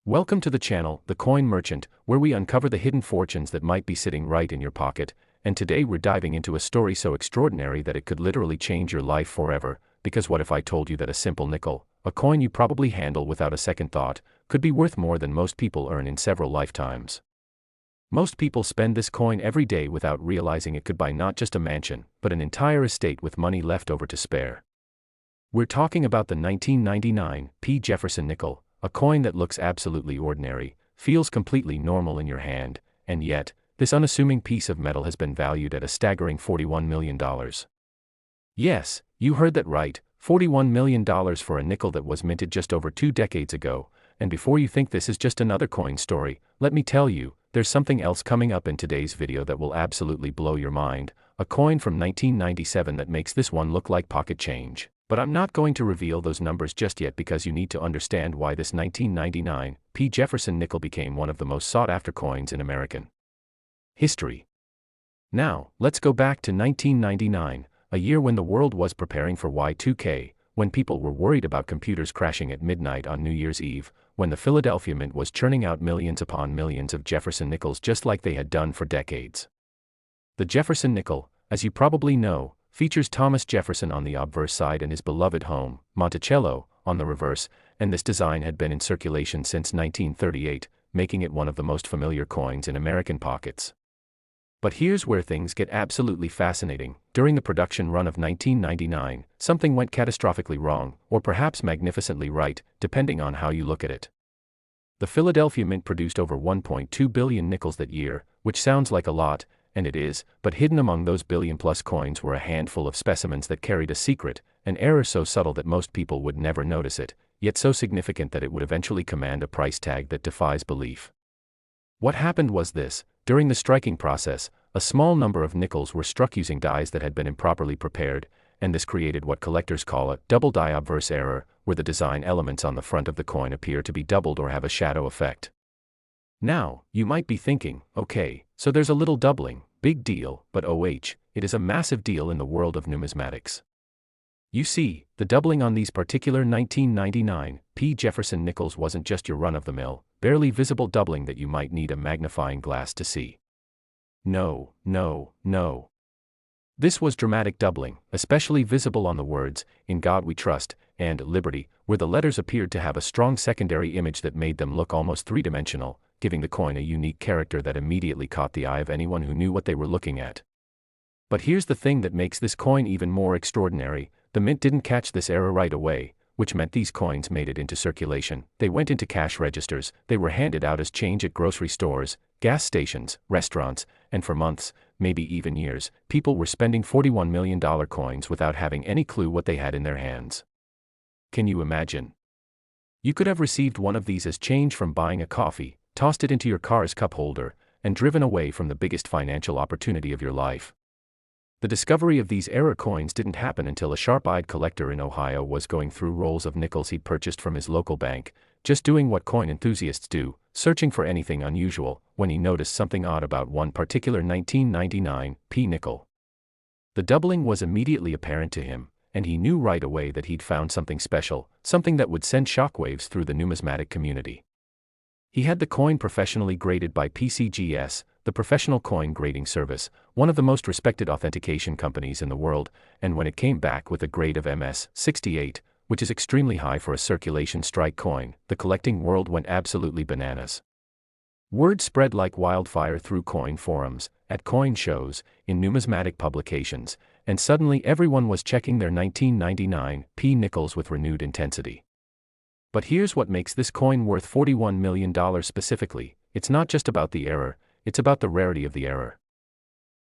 Welcome to the channel, The Coin Merchant, where we uncover the hidden fortunes that might be sitting right in your pocket, and today we're diving into a story so extraordinary that it could literally change your life forever, because what if I told you that a simple nickel, a coin you probably handle without a second thought, could be worth more than most people earn in several lifetimes? Most people spend this coin every day without realizing it could buy not just a mansion, but an entire estate with money left over to spare. We're talking about the 1999 Jefferson Nickel, a coin that looks absolutely ordinary, feels completely normal in your hand, and yet, this unassuming piece of metal has been valued at a staggering $41 million. Yes, you heard that right, $41 million for a nickel that was minted just over 2 decades ago, and before you think this is just another coin story, let me tell you, there's something else coming up in today's video that will absolutely blow your mind, a coin from 1997 that makes this one look like pocket change. But I'm not going to reveal those numbers just yet because you need to understand why this 1999 Jefferson Nickel became one of the most sought-after coins in American history. Now, let's go back to 1999, a year when the world was preparing for Y2K, when people were worried about computers crashing at midnight on New Year's Eve, when the Philadelphia Mint was churning out millions upon millions of Jefferson Nickels just like they had done for decades. The Jefferson Nickel, as you probably know, features Thomas Jefferson on the obverse side and his beloved home, Monticello, on the reverse, and this design had been in circulation since 1938, making it one of the most familiar coins in American pockets. But here's where things get absolutely fascinating. During the production run of 1999, something went catastrophically wrong, or perhaps magnificently right, depending on how you look at it. The Philadelphia Mint produced over 1.2 billion nickels that year, which sounds like a lot, and it is, but hidden among those billion-plus coins were a handful of specimens that carried a secret, an error so subtle that most people would never notice it, yet so significant that it would eventually command a price tag that defies belief. What happened was this: during the striking process, a small number of nickels were struck using dies that had been improperly prepared, and this created what collectors call a double die obverse error, where the design elements on the front of the coin appear to be doubled or have a shadow effect. Now, you might be thinking, okay, so there's a little doubling, big deal, but it is a massive deal in the world of numismatics. You see, the doubling on these particular 1999 Jefferson Nickels wasn't just your run-of-the-mill, barely visible doubling that you might need a magnifying glass to see. No. This was dramatic doubling, especially visible on the words, "In God We Trust," and "Liberty," where the letters appeared to have a strong secondary image that made them look almost three-dimensional, giving the coin a unique character that immediately caught the eye of anyone who knew what they were looking at. But here's the thing that makes this coin even more extraordinary: the Mint didn't catch this error right away, which meant these coins made it into circulation. They went into cash registers, they were handed out as change at grocery stores, gas stations, restaurants, and for months, maybe even years, people were spending $41 million coins without having any clue what they had in their hands. Can you imagine? You could have received one of these as change from buying a coffee, tossed it into your car's cup holder, and driven away from the biggest financial opportunity of your life. The discovery of these error coins didn't happen until a sharp-eyed collector in Ohio was going through rolls of nickels he'd purchased from his local bank, just doing what coin enthusiasts do, searching for anything unusual, when he noticed something odd about one particular 1999 nickel. The doubling was immediately apparent to him, and he knew right away that he'd found something special, something that would send shockwaves through the numismatic community. He had the coin professionally graded by PCGS, the Professional Coin Grading Service, one of the most respected authentication companies in the world, and when it came back with a grade of MS 68, which is extremely high for a circulation strike coin, the collecting world went absolutely bananas. Word spread like wildfire through coin forums, at coin shows, in numismatic publications, and suddenly everyone was checking their 1999 nickels with renewed intensity. But here's what makes this coin worth $41 million specifically: it's not just about the error, it's about the rarity of the error.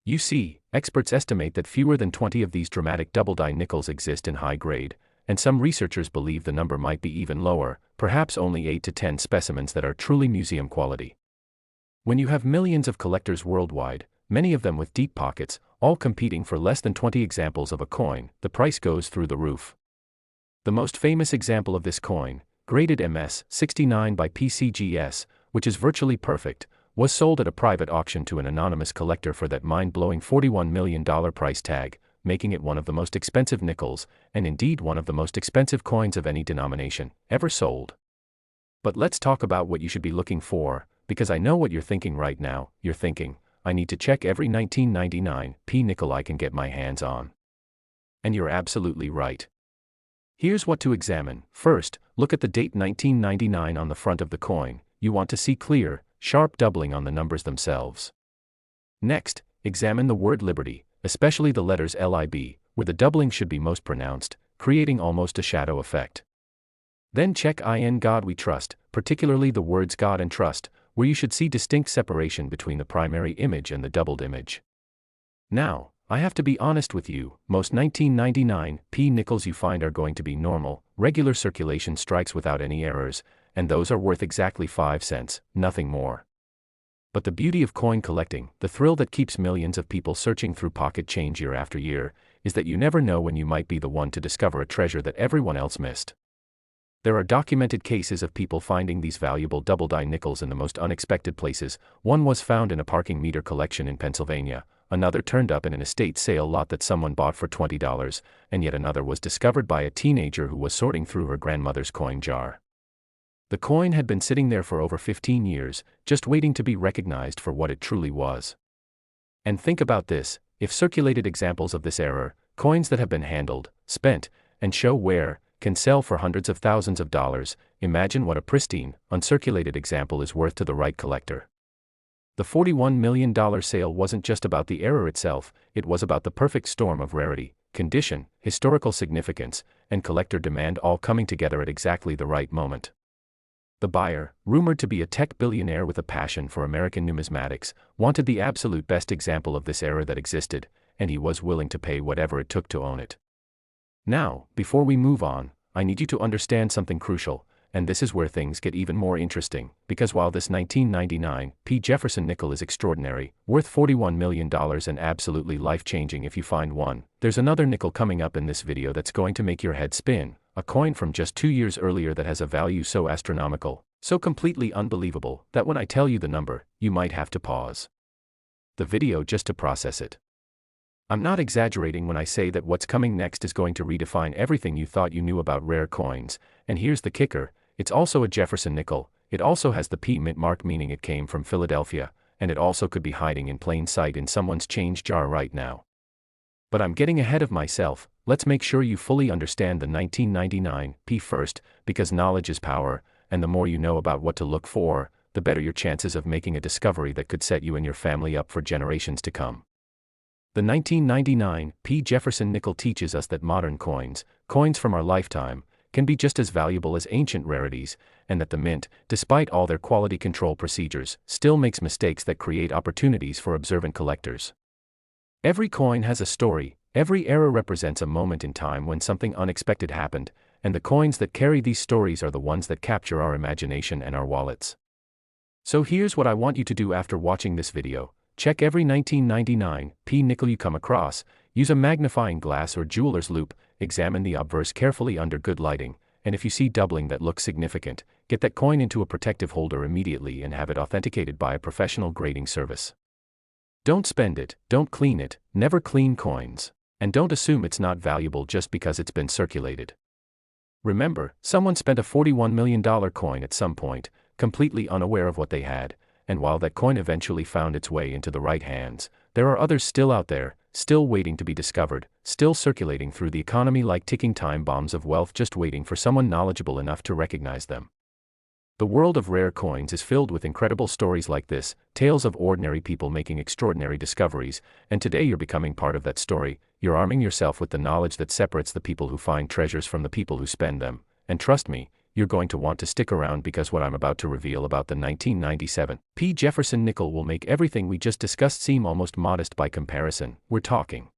You see, experts estimate that fewer than 20 of these dramatic double-die nickels exist in high grade, and some researchers believe the number might be even lower, perhaps only 8 to 10 specimens that are truly museum quality. When you have millions of collectors worldwide, many of them with deep pockets, all competing for less than 20 examples of a coin, the price goes through the roof. The most famous example of this coin, graded MS 69 by PCGS, which is virtually perfect, was sold at a private auction to an anonymous collector for that mind-blowing $41 million price tag, making it one of the most expensive nickels, and indeed one of the most expensive coins of any denomination, ever sold. But let's talk about what you should be looking for, because I know what you're thinking right now. You're thinking, I need to check every 1999 P nickel I can get my hands on. And you're absolutely right. Here's what to examine. First, look at the date 1999 on the front of the coin. You want to see clear, sharp doubling on the numbers themselves. Next, examine the word liberty, especially the letters LIB, where the doubling should be most pronounced, creating almost a shadow effect. Then check in God we trust, particularly the words God and trust, where you should see distinct separation between the primary image and the doubled image. Now, I have to be honest with you, most 1999 P nickels you find are going to be normal, regular circulation strikes without any errors, and those are worth exactly 5 cents, nothing more. But the beauty of coin collecting, the thrill that keeps millions of people searching through pocket change year after year, is that you never know when you might be the one to discover a treasure that everyone else missed. There are documented cases of people finding these valuable double-die nickels in the most unexpected places. One was found in a parking meter collection in Pennsylvania, another turned up in an estate sale lot that someone bought for $20, and yet another was discovered by a teenager who was sorting through her grandmother's coin jar. The coin had been sitting there for over 15 years, just waiting to be recognized for what it truly was. And think about this, if circulated examples of this error, coins that have been handled, spent, and show wear, can sell for hundreds of thousands of dollars, imagine what a pristine, uncirculated example is worth to the right collector. The $41 million sale wasn't just about the error itself, it was about the perfect storm of rarity, condition, historical significance, and collector demand all coming together at exactly the right moment. The buyer, rumored to be a tech billionaire with a passion for American numismatics, wanted the absolute best example of this error that existed, and he was willing to pay whatever it took to own it. Now, before we move on, I need you to understand something crucial, and this is where things get even more interesting, because while this 1999 P. Jefferson nickel is extraordinary, worth $41 million and absolutely life-changing if you find one, there's another nickel coming up in this video that's going to make your head spin, a coin from just 2 years earlier that has a value so astronomical, so completely unbelievable, that when I tell you the number, you might have to pause the video just to process it. I'm not exaggerating when I say that what's coming next is going to redefine everything you thought you knew about rare coins, and here's the kicker, it's also a Jefferson nickel, it also has the P mint mark meaning it came from Philadelphia, and it also could be hiding in plain sight in someone's change jar right now. But I'm getting ahead of myself, let's make sure you fully understand the 1999 P first, because knowledge is power, and the more you know about what to look for, the better your chances of making a discovery that could set you and your family up for generations to come. The 1999 P. Jefferson nickel teaches us that modern coins from our lifetime, can be just as valuable as ancient rarities, and that the mint, despite all their quality control procedures, still makes mistakes that create opportunities for observant collectors. Every coin has a story, every error represents a moment in time when something unexpected happened, and the coins that carry these stories are the ones that capture our imagination and our wallets. So here's what I want you to do after watching this video. Check every 1999 P nickel you come across, use a magnifying glass or jeweler's loupe, examine the obverse carefully under good lighting, and if you see doubling that looks significant, get that coin into a protective holder immediately and have it authenticated by a professional grading service. Don't spend it, don't clean it, never clean coins, and don't assume it's not valuable just because it's been circulated. Remember, someone spent a $41 million coin at some point, completely unaware of what they had, and while that coin eventually found its way into the right hands, there are others still out there, still waiting to be discovered, still circulating through the economy like ticking time bombs of wealth just waiting for someone knowledgeable enough to recognize them. The world of rare coins is filled with incredible stories like this, tales of ordinary people making extraordinary discoveries, and today you're becoming part of that story. You're arming yourself with the knowledge that separates the people who find treasures from the people who spend them, and trust me, you're going to want to stick around because what I'm about to reveal about the 1997 P. Jefferson nickel will make everything we just discussed seem almost modest by comparison. We're talking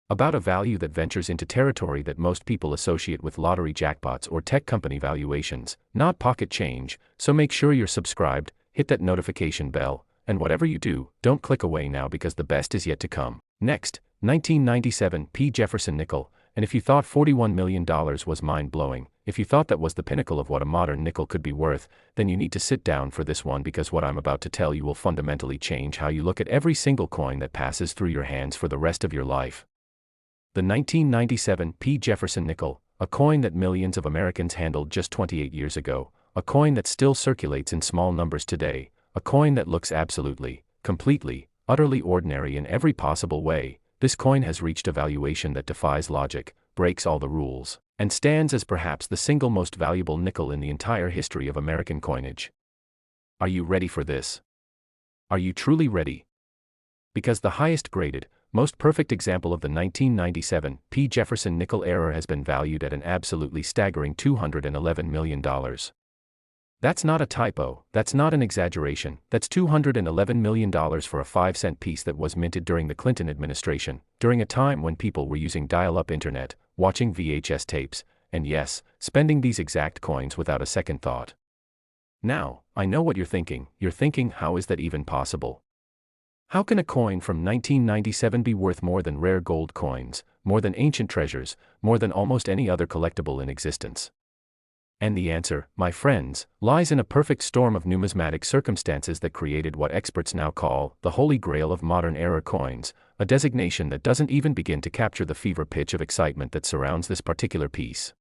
about a value that ventures into territory that most people associate with lottery jackpots or tech company valuations, not pocket change, so make sure you're subscribed, hit that notification bell, and whatever you do, don't click away now because the best is yet to come. Next, 1997 P. Jefferson nickel, and if you thought $41 million was mind-blowing, if you thought that was the pinnacle of what a modern nickel could be worth, then you need to sit down for this one because what I'm about to tell you will fundamentally change how you look at every single coin that passes through your hands for the rest of your life. The 1997 P. Jefferson nickel, a coin that millions of Americans handled just 28 years ago, a coin that still circulates in small numbers today, a coin that looks absolutely, completely, utterly ordinary in every possible way. This coin has reached a valuation that defies logic, breaks all the rules, and stands as perhaps the single most valuable nickel in the entire history of American coinage. Are you ready for this? Are you truly ready? Because the highest graded, most perfect example of the 1997 Jefferson Nickel error has been valued at an absolutely staggering $211 million. That's not a typo, that's not an exaggeration, that's $211 million for a 5-cent piece that was minted during the Clinton administration, during a time when people were using dial-up internet, watching VHS tapes, and yes, spending these exact coins without a second thought. Now, I know what you're thinking, how is that even possible? How can a coin from 1997 be worth more than rare gold coins, more than ancient treasures, more than almost any other collectible in existence? And the answer, my friends, lies in a perfect storm of numismatic circumstances that created what experts now call the Holy Grail of modern era coins, a designation that doesn't even begin to capture the fever pitch of excitement that surrounds this particular piece.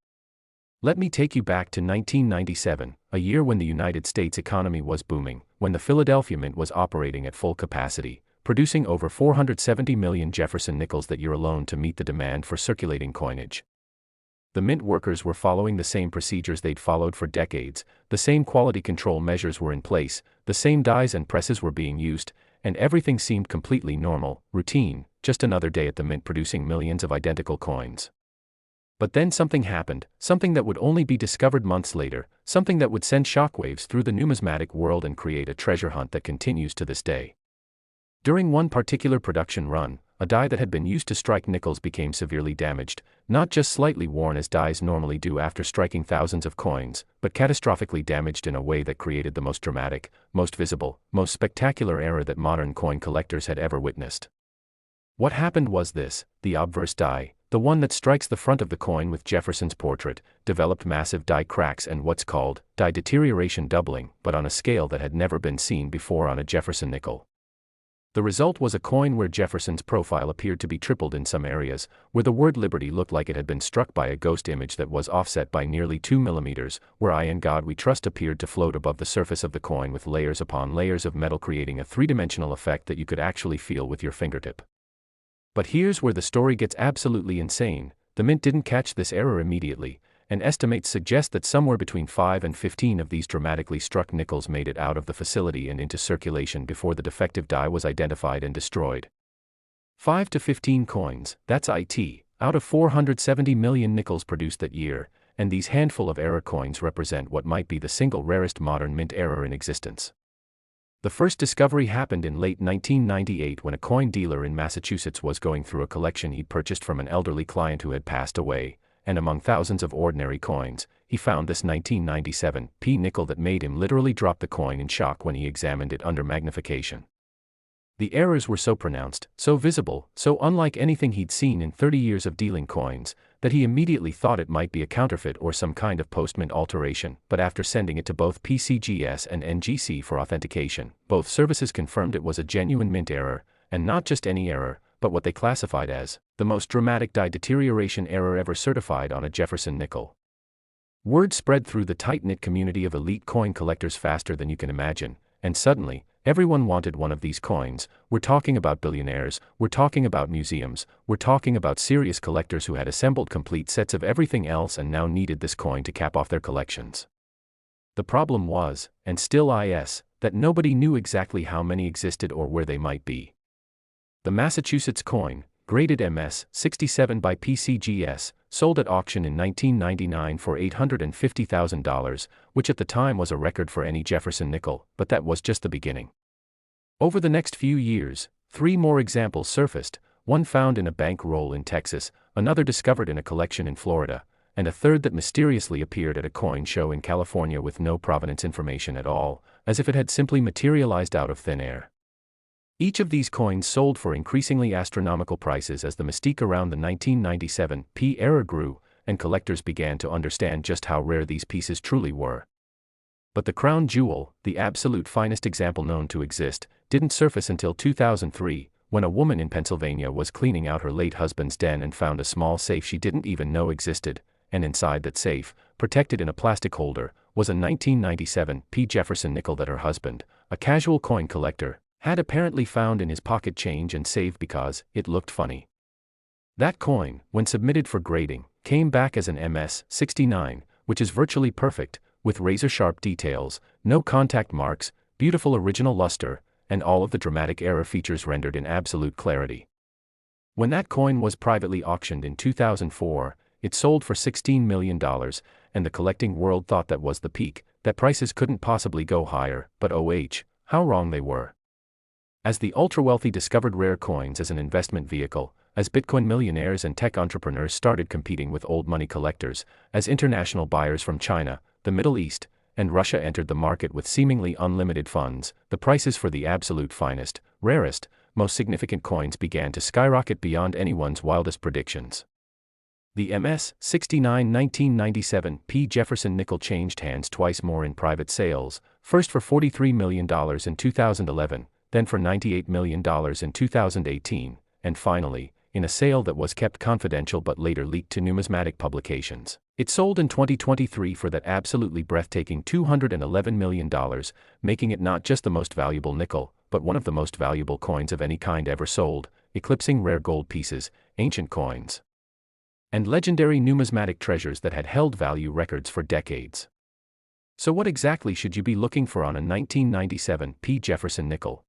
Let me take you back to 1997, a year when the United States economy was booming, when the Philadelphia Mint was operating at full capacity, producing over 470 million Jefferson Nickels that year alone to meet the demand for circulating coinage. The mint workers were following the same procedures they'd followed for decades, the same quality control measures were in place, the same dies and presses were being used, and everything seemed completely normal, routine, just another day at the mint producing millions of identical coins. But then something happened, something that would only be discovered months later, something that would send shockwaves through the numismatic world and create a treasure hunt that continues to this day. During one particular production run, a die that had been used to strike nickels became severely damaged, not just slightly worn as dies normally do after striking thousands of coins, but catastrophically damaged in a way that created the most dramatic, most visible, most spectacular error that modern coin collectors had ever witnessed. What happened was this: the obverse die, the one that strikes the front of the coin with Jefferson's portrait, developed massive die cracks and what's called die deterioration doubling, but on a scale that had never been seen before on a Jefferson nickel. The result was a coin where Jefferson's profile appeared to be tripled in some areas, where the word Liberty looked like it had been struck by a ghost image that was offset by nearly 2 millimeters, where I in God We Trust appeared to float above the surface of the coin with layers upon layers of metal, creating a three-dimensional effect that you could actually feel with your fingertip. But here's where the story gets absolutely insane. The mint didn't catch this error immediately, and estimates suggest that somewhere between 5 and 15 of these dramatically struck nickels made it out of the facility and into circulation before the defective die was identified and destroyed. 5 to 15 coins, that's it, out of 470 million nickels produced that year, and these handful of error coins represent what might be the single rarest modern mint error in existence. The first discovery happened in late 1998 when a coin dealer in Massachusetts was going through a collection he'd purchased from an elderly client who had passed away, and among thousands of ordinary coins, he found this 1997 nickel that made him literally drop the coin in shock when he examined it under magnification. The errors were so pronounced, so visible, so unlike anything he'd seen in 30 years of dealing coins, that he immediately thought it might be a counterfeit or some kind of post-mint alteration, but after sending it to both PCGS and NGC for authentication, both services confirmed it was a genuine mint error, and not just any error, but what they classified as the most dramatic die deterioration error ever certified on a Jefferson nickel. Word spread through the tight-knit community of elite coin collectors faster than you can imagine, and suddenly, everyone wanted one of these coins. We're talking about billionaires, we're talking about museums, we're talking about serious collectors who had assembled complete sets of everything else and now needed this coin to cap off their collections. The problem was, and still is, that nobody knew exactly how many existed or where they might be. The Massachusetts coin, graded MS-67 by PCGS, sold at auction in 1999 for $850,000, which at the time was a record for any Jefferson nickel, but that was just the beginning. Over the next few years, 3 more examples surfaced, one found in a bank roll in Texas, another discovered in a collection in Florida, and a third that mysteriously appeared at a coin show in California with no provenance information at all, as if it had simply materialized out of thin air. Each of these coins sold for increasingly astronomical prices as the mystique around the 1997 error grew, and collectors began to understand just how rare these pieces truly were. But the crown jewel, the absolute finest example known to exist, didn't surface until 2003, when a woman in Pennsylvania was cleaning out her late husband's den and found a small safe she didn't even know existed, and inside that safe, protected in a plastic holder, was a 1997 Jefferson Nickel that her husband, a casual coin collector, had apparently found in his pocket change and saved because it looked funny. That coin, when submitted for grading, came back as an MS-69, which is virtually perfect, with razor-sharp details, no contact marks, beautiful original luster, and all of the dramatic error features rendered in absolute clarity. When that coin was privately auctioned in 2004, it sold for $16 million, and the collecting world thought that was the peak, that prices couldn't possibly go higher, but how wrong they were. As the ultra-wealthy discovered rare coins as an investment vehicle, as Bitcoin millionaires and tech entrepreneurs started competing with old money collectors, as international buyers from China, the Middle East, and Russia entered the market with seemingly unlimited funds, the prices for the absolute finest, rarest, most significant coins began to skyrocket beyond anyone's wildest predictions. The MS-69 1997 Jefferson Nickel changed hands twice more in private sales, first for $43 million in 2011, then for $98 million in 2018, and finally, in a sale that was kept confidential but later leaked to numismatic publications. It sold in 2023 for that absolutely breathtaking $211 million, making it not just the most valuable nickel, but one of the most valuable coins of any kind ever sold, eclipsing rare gold pieces, ancient coins, and legendary numismatic treasures that had held value records for decades. So what exactly should you be looking for on a 1997 Jefferson Nickel?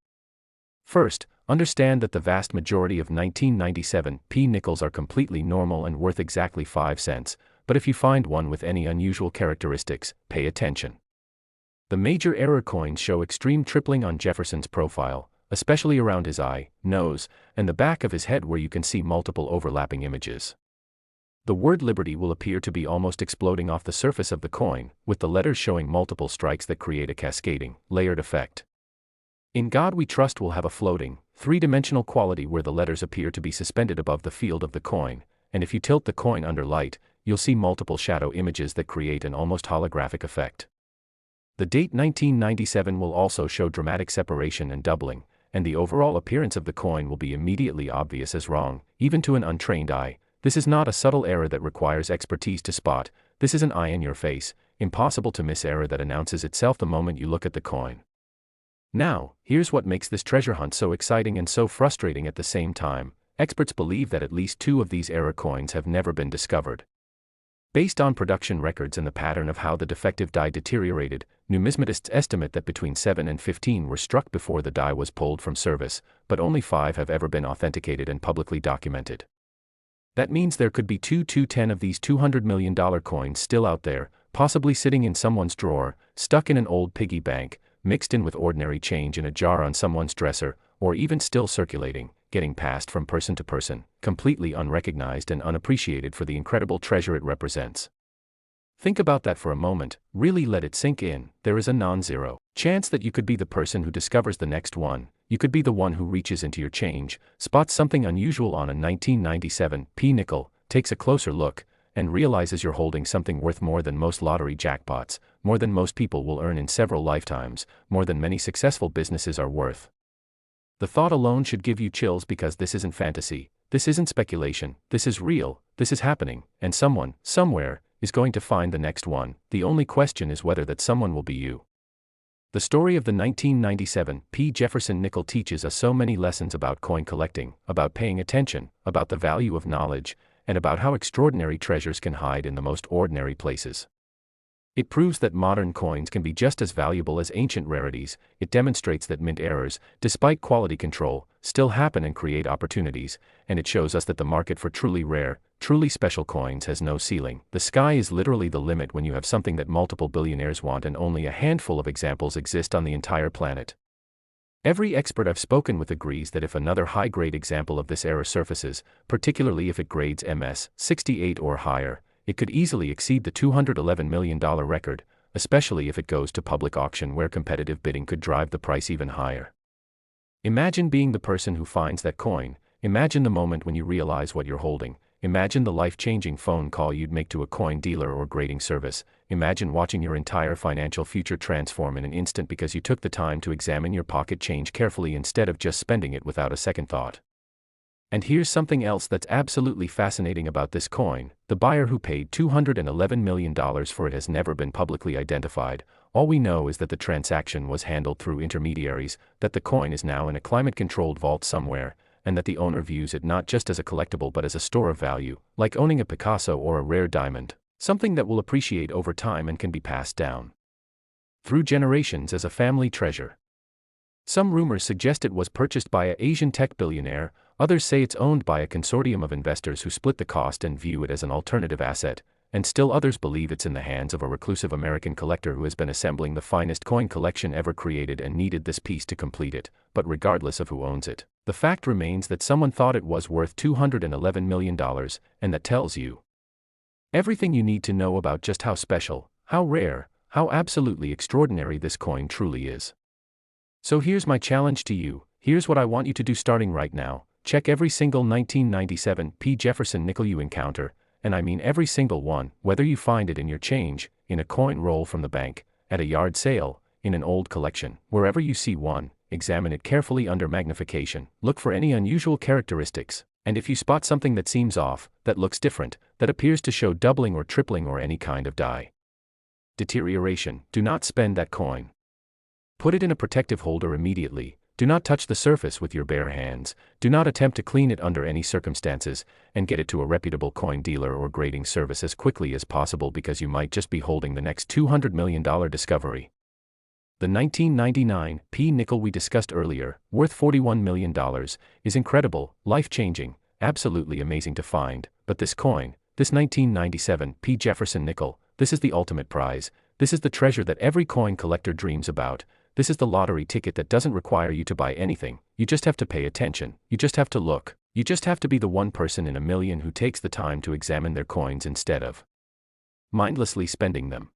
First, understand that the vast majority of 1997 nickels are completely normal and worth exactly 5 cents, but if you find one with any unusual characteristics, pay attention. The major error coins show extreme tripling on Jefferson's profile, especially around his eye, nose, and the back of his head where you can see multiple overlapping images. The word liberty will appear to be almost exploding off the surface of the coin, with the letters showing multiple strikes that create a cascading, layered effect. In God We Trust will have a floating, three-dimensional quality where the letters appear to be suspended above the field of the coin, and if you tilt the coin under light, you'll see multiple shadow images that create an almost holographic effect. The date 1997 will also show dramatic separation and doubling, and the overall appearance of the coin will be immediately obvious as wrong, even to an untrained eye. This is not a subtle error that requires expertise to spot, this is an eye in your face, impossible to miss error that announces itself the moment you look at the coin. Now, here's what makes this treasure hunt so exciting and so frustrating at the same time. Experts believe that at least 2 of these error coins have never been discovered. Based on production records and the pattern of how the defective die deteriorated, numismatists estimate that between 7 and 15 were struck before the die was pulled from service, but only 5 have ever been authenticated and publicly documented. That means there could be 210 of these $200 million coins still out there, possibly sitting in someone's drawer, stuck in an old piggy bank, mixed in with ordinary change in a jar on someone's dresser, or even still circulating, getting passed from person to person, completely unrecognized and unappreciated for the incredible treasure it represents. Think about that for a moment, really let it sink in. There is a non-zero chance that you could be the person who discovers the next one. You could be the one who reaches into your change, spots something unusual on a 1997 nickel, takes a closer look, and realizes you're holding something worth more than most lottery jackpots, more than most people will earn in several lifetimes, more than many successful businesses are worth. The thought alone should give you chills because this isn't fantasy, this isn't speculation, this is real, this is happening, and someone, somewhere, is going to find the next one. The only question is whether that someone will be you. The story of the 1997 Jefferson Nickel teaches us so many lessons about coin collecting, about paying attention, about the value of knowledge, and about how extraordinary treasures can hide in the most ordinary places. It proves that modern coins can be just as valuable as ancient rarities. It demonstrates that mint errors, despite quality control, still happen and create opportunities, and it shows us that the market for truly rare, truly special coins has no ceiling. The sky is literally the limit when you have something that multiple billionaires want and only a handful of examples exist on the entire planet. Every expert I've spoken with agrees that if another high-grade example of this error surfaces, particularly if it grades MS-68 or higher, it could easily exceed the $211 million record, especially if it goes to public auction where competitive bidding could drive the price even higher. Imagine being the person who finds that coin. Imagine the moment when you realize what you're holding. Imagine the life-changing phone call you'd make to a coin dealer or grading service. Imagine watching your entire financial future transform in an instant because you took the time to examine your pocket change carefully instead of just spending it without a second thought. And here's something else that's absolutely fascinating about this coin: the buyer who paid $211 million for it has never been publicly identified. All we know is that the transaction was handled through intermediaries, that the coin is now in a climate-controlled vault somewhere, and that the owner views it not just as a collectible but as a store of value, like owning a Picasso or a rare diamond, something that will appreciate over time and can be passed down through generations as a family treasure. Some rumors suggest it was purchased by an Asian tech billionaire, others say it's owned by a consortium of investors who split the cost and view it as an alternative asset, and still others believe it's in the hands of a reclusive American collector who has been assembling the finest coin collection ever created and needed this piece to complete it. But regardless of who owns it, the fact remains that someone thought it was worth $211 million, and that tells you everything you need to know about just how special, how rare, how absolutely extraordinary this coin truly is. So here's my challenge to you. Here's what I want you to do starting right now. Check every single 1997 Jefferson nickel you encounter, and I mean every single one, whether you find it in your change, in a coin roll from the bank, at a yard sale, in an old collection, wherever you see one, examine it carefully under magnification, look for any unusual characteristics, and if you spot something that seems off, that looks different, that appears to show doubling or tripling or any kind of deterioration, do not spend that coin. Put it in a protective holder immediately. Do not touch the surface with your bare hands, do not attempt to clean it under any circumstances, and get it to a reputable coin dealer or grading service as quickly as possible, because you might just be holding the next $200 million discovery. The 1999 nickel we discussed earlier, worth $41 million, is incredible, life-changing, absolutely amazing to find, but this coin, this 1997 Jefferson Nickel, this is the ultimate prize, this is the treasure that every coin collector dreams about. This is the lottery ticket that doesn't require you to buy anything, you just have to pay attention, you just have to look, you just have to be the one person in a million who takes the time to examine their coins instead of mindlessly spending them.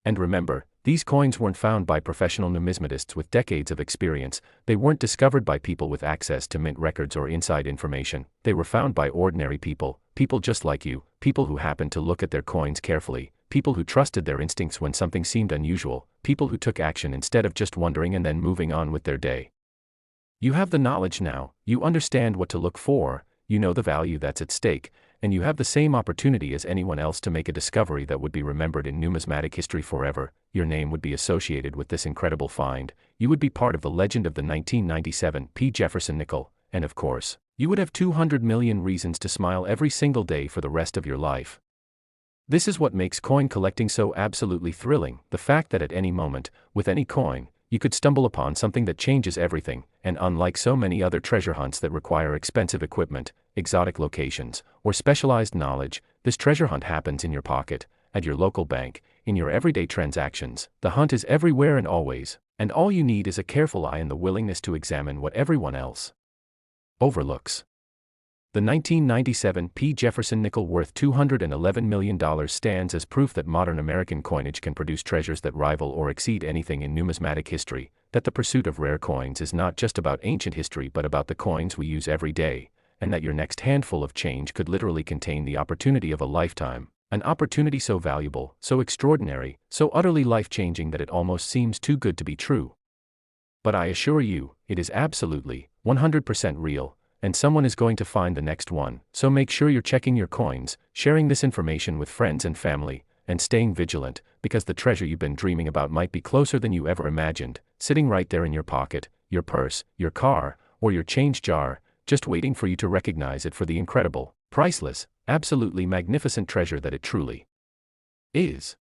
And remember, these coins weren't found by professional numismatists with decades of experience, they weren't discovered by people with access to mint records or inside information, they were found by ordinary people, people just like you, people who happened to look at their coins carefully, people who trusted their instincts when something seemed unusual, people who took action instead of just wondering and then moving on with their day. You have the knowledge now, you understand what to look for, you know the value that's at stake, and you have the same opportunity as anyone else to make a discovery that would be remembered in numismatic history forever. Your name would be associated with this incredible find, you would be part of the legend of the 1997 Jefferson Nickel, and of course, you would have 200 million reasons to smile every single day for the rest of your life. This is what makes coin collecting so absolutely thrilling, the fact that at any moment, with any coin, you could stumble upon something that changes everything, and unlike so many other treasure hunts that require expensive equipment, exotic locations, or specialized knowledge, this treasure hunt happens in your pocket, at your local bank, in your everyday transactions. The hunt is everywhere and always, and all you need is a careful eye and the willingness to examine what everyone else overlooks. The 1997 Jefferson Nickel, worth $211 million, stands as proof that modern American coinage can produce treasures that rival or exceed anything in numismatic history, that the pursuit of rare coins is not just about ancient history but about the coins we use every day, and that your next handful of change could literally contain the opportunity of a lifetime, an opportunity so valuable, so extraordinary, so utterly life-changing that it almost seems too good to be true. But I assure you, it is absolutely, 100% real, and someone is going to find the next one, so make sure you're checking your coins, sharing this information with friends and family, and staying vigilant, because the treasure you've been dreaming about might be closer than you ever imagined, sitting right there in your pocket, your purse, your car, or your change jar, just waiting for you to recognize it for the incredible, priceless, absolutely magnificent treasure that it truly is.